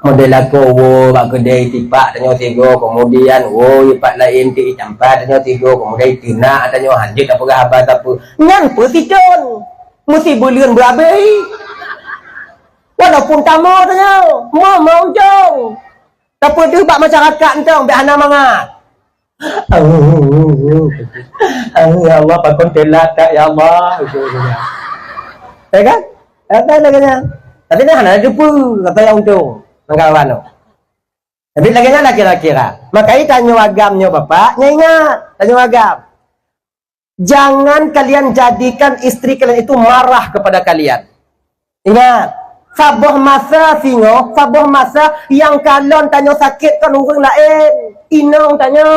model aku bak kedai tipak tanya tiga, kemudian ipat lain ti campat tanya tiga, kemudian tina tanya hanjit apa habat apa nyan persicon mesti bulian berabai walaupun tamu tanya mau jong tapi dia bak masyarakat entang be ana mangat ya Allah pakon telat tak ya Allah ya kan ada lagi tapi dah ada depu kata yang untung kawan tu. Tapi lagi nak kira-kira. Makanya tanya agamnya bapak, ingat tanya agam. Jangan kalian jadikan istri kalian itu marah kepada kalian. Ingat, sabuh masa singo, sabuh masa yang kalon tanya sakit kan orang lain. Inong tanya.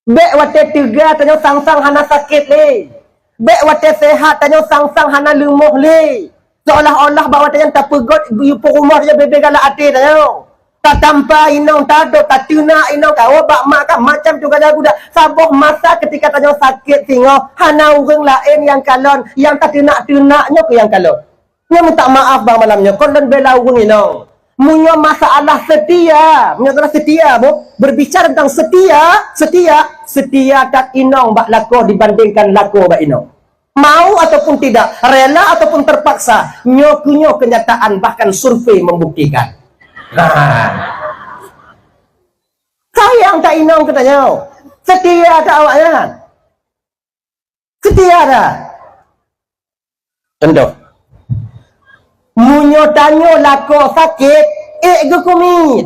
Bek wate tiga tanya sang-sang hana sakit le. Bek wate sehat tanya sang-sang hana lumuh le. Seolah-olah bahawa tanya tak pegot yupo rumah dia bebe galak hati tanya. Tak tanpa inong tak ada tak tuna inong kau bak mak kan macam tu kada budak. Sabuh masa ketika tanya sakit tengok hana orang lain yang kalon yang tak tuna-tunanya ke yang kalon. Nya minta maaf bang malamnya kon dan bela orang inong. Munyo masalah setia, masalah setia bu berbicara tentang setia tak inong bak lako dibandingkan lako bak inong. Mau ataupun tidak, rela ataupun terpaksa, nyokunyo kenyataan bahkan survei membuktikan. Nah, sayang tak inong katanya, setia tak awaknya, setia tak. Contoh, munyo tanyo lako sakit, kumit.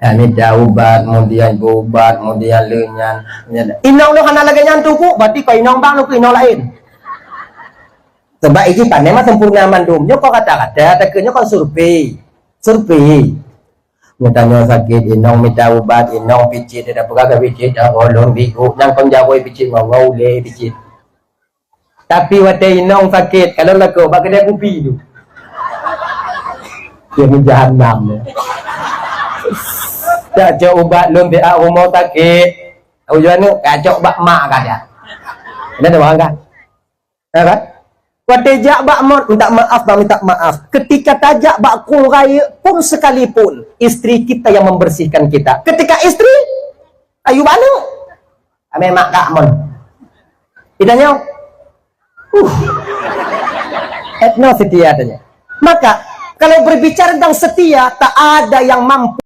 Minta ubat, kemudian berubat, kemudian lenyan. Inong lu hana lagi nyantuku, berarti kau inong bang lu ke inong lain. Sebab ini pandai mah sempurna mandumnya kau kata-kata, takutnya kau survei. Mutanya sakit, inong minta ubat, inong picit, ada pegawai picit, dah golong biku, yang penjawai picit, ngau le picit. Tapi waktu inong sakit, kalau laku, bak kedai kopi tu. Dia menjahannam ni. Tak cok ubat lum dia rumah sakit. Tujuan ni kacok bak mak kan dia. Ada ada orang kan? Kan? Watejak bak mak minta maaf. Ketika tajak bak kurai pun sekalipun istri kita yang membersihkan kita. Ketika istri ayu banu. Ame mak kak mon. Ditanya. Etno setia tanya. Maka kalau berbicara tentang setia tak ada yang mampu